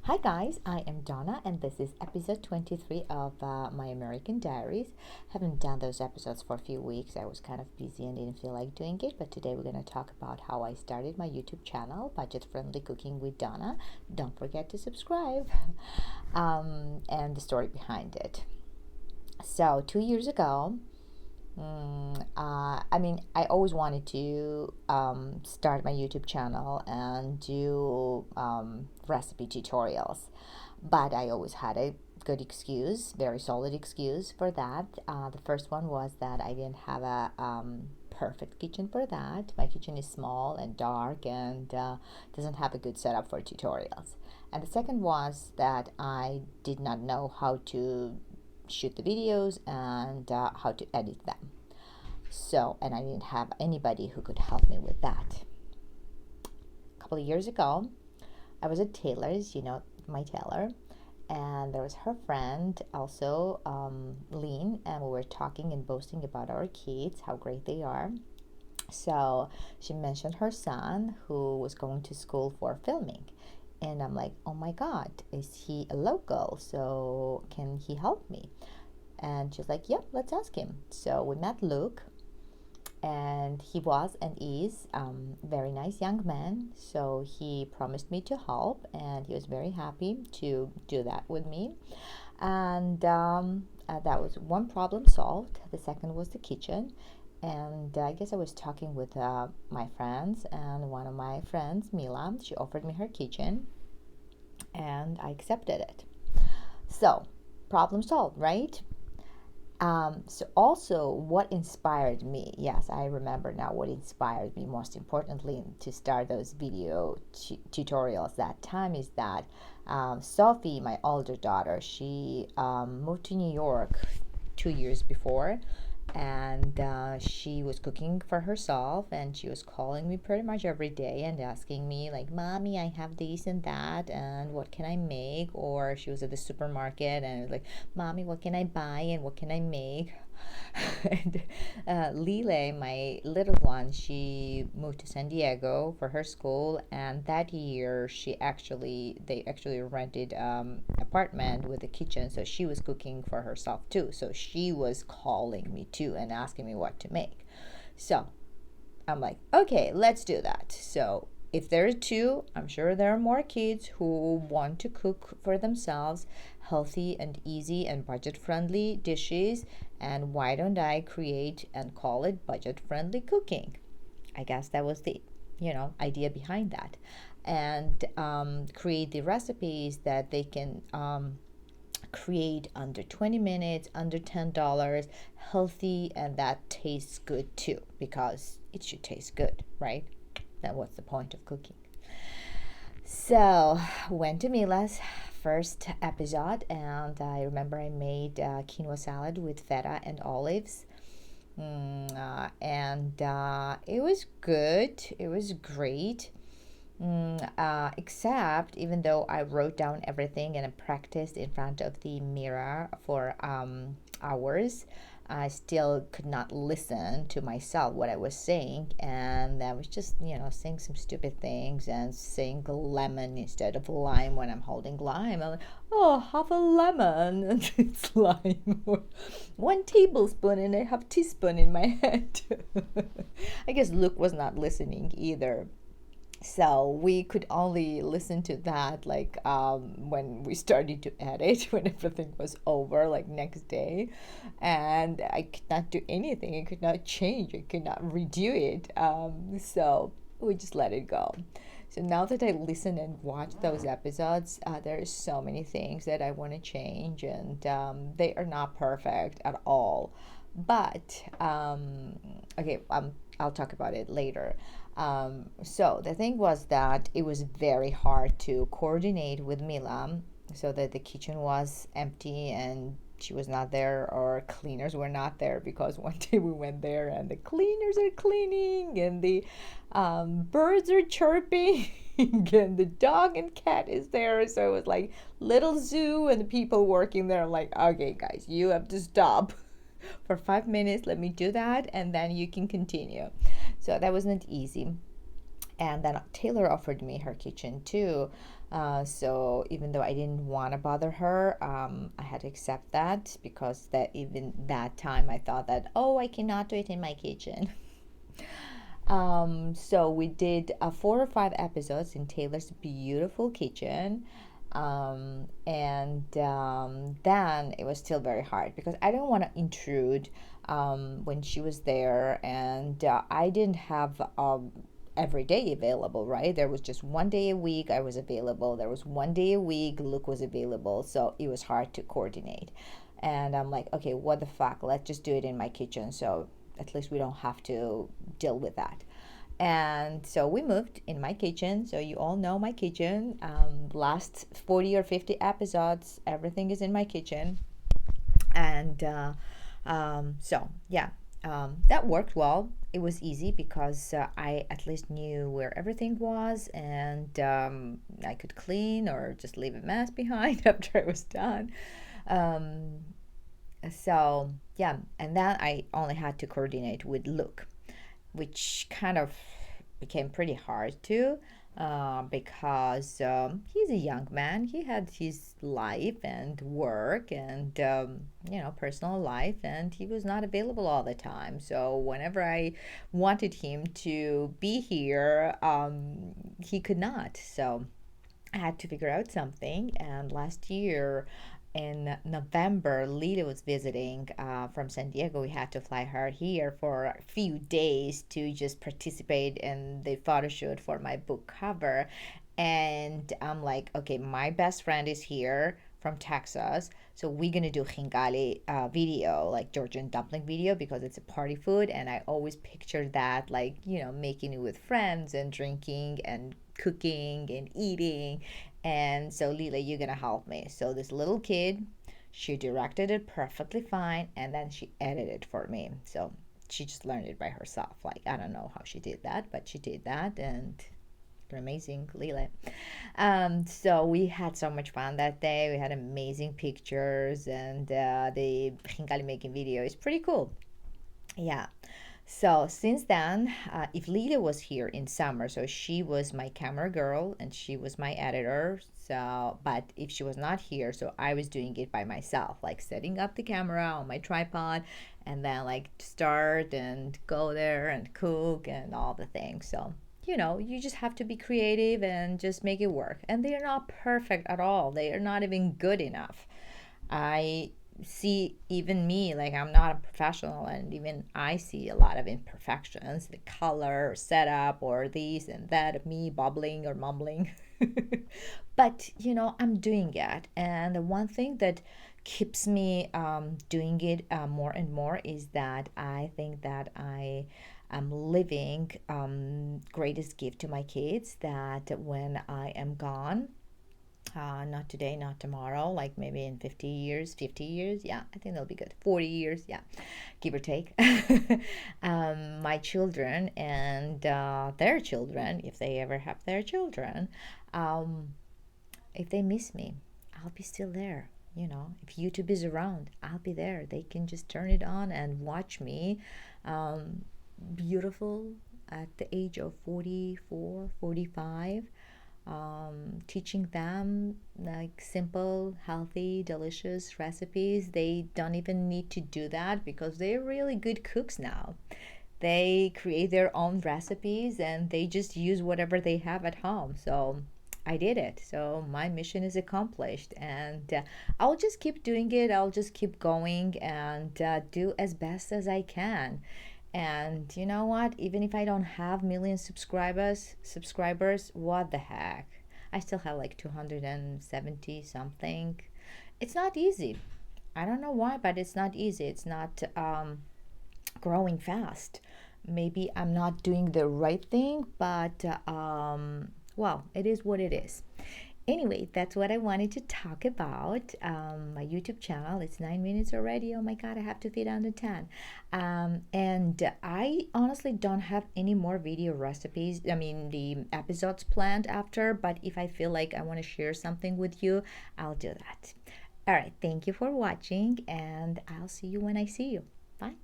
Hi guys, I am Donna and this is episode 23 of my American Diaries. Haven't done those episodes for a few weeks. I was kind of busy and didn't feel like doing it, but today we're going to talk about how I started my YouTube channel, Budget Friendly Cooking with Donna. Don't forget to subscribe and the story behind it. So, 2 years ago, I always wanted to start my YouTube channel and do recipe tutorials, but I always had a good excuse, very solid excuse for that. The first one was that I didn't have a perfect kitchen for that. My kitchen is small and dark and doesn't have a good setup for tutorials. And the second was that I did not know how to shoot the videos and how to edit them. So, and I didn't have anybody who could help me with that. A couple of years ago, I was at Taylor's, my tailor, and there was her friend also, Lean, and we were talking and boasting about our kids, how great they are. So she mentioned her son who was going to school for filming. And I'm like, oh my God, is he a local? So can he help me? And she's like, yep, let's ask him. So we met Luke, and he was and is very nice young man. So he promised me to help, and he was very happy to do that with me. And that was one problem solved. The second was the kitchen. And I guess I was talking with my friends, and one of my friends, Mila, she offered me her kitchen, and I accepted it. So, problem solved, right? So also what inspired me, yes, I remember now what inspired me most importantly to start those video tutorials that time is that Sophie, my older daughter, she moved to New York 2 years before, and she was cooking for herself, and she was calling me pretty much every day and asking me like, mommy, I have this and that, and what can I make? Or she was at the supermarket and was like, mommy, what can I buy and what can I make? And Lile, my little one, she moved to San Diego for her school, and that year they actually rented apartment with a kitchen, so she was cooking for herself too. So she was calling me too and asking me what to make. So I'm like, okay, let's do that. So if there are two, I'm sure there are more kids who want to cook for themselves healthy and easy and budget friendly dishes. And why don't I create and call it budget friendly cooking? I guess that was the idea behind that. And create the recipes that they can create under 20 minutes, under $10, healthy, and that tastes good too, because it should taste good, right? Then what's the point of cooking? So went to Mila's first episode, and I remember I made quinoa salad with feta and olives. And it was good. It was great. Except, even though I wrote down everything and I practiced in front of the mirror for hours, I still could not listen to myself what I was saying, and I was just saying some stupid things and saying lemon instead of lime when I'm holding lime. I'm like, oh, half a lemon and it's lime. 1 tablespoon and I have teaspoon in my head. I guess Luke was not listening either, so we could only listen to that like when we started to edit, when everything was over, like next day. And I could not do anything, I could not change, I could not redo it. So we just let it go. So now that I listen and watch those episodes, there are so many things that I want to change, and they are not perfect at all. But okay, I'll talk about it later. So the thing was that it was very hard to coordinate with Mila, so that the kitchen was empty and she was not there, or cleaners were not there, because one day we went there and the cleaners are cleaning and the birds are chirping and the dog and cat is there. So it was like little zoo, and the people working there are like, okay guys, you have to stop for 5 minutes, let me do that, and then you can continue. So that wasn't easy. And then Taylor offered me her kitchen too, So even though I didn't want to bother her, I had to accept that, because that even that time I thought that, oh, I cannot do it in my kitchen. So we did 4 or 5 episodes in Taylor's beautiful kitchen. And then it was still very hard because I didn't want to intrude when she was there, and I didn't have every day available, right? There was just one day a week I was available. There was one day a week Luke was available. So it was hard to coordinate. And I'm like, okay, what the fuck? Let's just do it in my kitchen. So at least we don't have to deal with that. And so we moved in my kitchen. So you all know my kitchen. Last 40 or 50 episodes, everything is in my kitchen. And so, yeah, that worked well. It was easy because I at least knew where everything was, and I could clean or just leave a mess behind after I was done. Um, so, yeah, and then I only had to coordinate with Luke, which kind of became pretty hard too, because he's a young man. He had his life and work and personal life, and he was not available all the time. So whenever I wanted him to be here, he could not. So I had to figure out something. And last year in November, Lita was visiting from San Diego. We had to fly her here for a few days to just participate in the photo shoot for my book cover. And I'm like, okay, my best friend is here from Texas. So we're gonna do Hingali video, like Georgian dumpling video, because it's a party food. And I always picture that, like, making it with friends and drinking and cooking and eating. And so, Lila, you're gonna help me. So this little kid, she directed it perfectly fine, and then she edited for me. So she just learned it by herself. Like, I don't know how she did that, but she did that, and you're amazing, Lila. So we had so much fun that day. We had amazing pictures, and the Hingali making video is pretty cool. Yeah. So since then, if Lita was here in summer, so she was my camera girl and she was my editor. So, but if she was not here, so I was doing it by myself, like setting up the camera on my tripod, and then like start and go there and cook and all the things. So, you just have to be creative and just make it work. And they are not perfect at all. They are not even good enough. I see even me, like, I'm not a professional, and even I see a lot of imperfections, the color or setup or this and that of me bubbling or mumbling. But I'm doing it, and the one thing that keeps me doing it more and more is that I think that I am living greatest gift to my kids, that when I am gone, not today, not tomorrow, like maybe in 50 years, 50 years. Yeah, I think that'll be good. 40 years, yeah, give or take. My children and their children, if they ever have their children, um, if they miss me, I'll be still there. If YouTube is around, I'll be there. They can just turn it on and watch me. Beautiful at the age of 44, 45, teaching them like simple, healthy, delicious recipes. They don't even need to do that because they're really good cooks now. They create their own recipes and they just use whatever they have at home. So I did it. So my mission is accomplished, and I'll just keep doing it. I'll just keep going and do as best as I can. And you know what? Even if I don't have million subscribers, what the heck? I still have like 270 something. It's not easy. I don't know why, but it's not easy. It's not growing fast. Maybe I'm not doing the right thing, but well, it is what it is. Anyway, that's what I wanted to talk about. My YouTube channel, it's 9 minutes already. Oh my God, I have to fit under 10. And I honestly don't have any more video recipes. I mean, the episodes planned after, but if I feel like I want to share something with you, I'll do that. All right, thank you for watching, and I'll see you when I see you. Bye.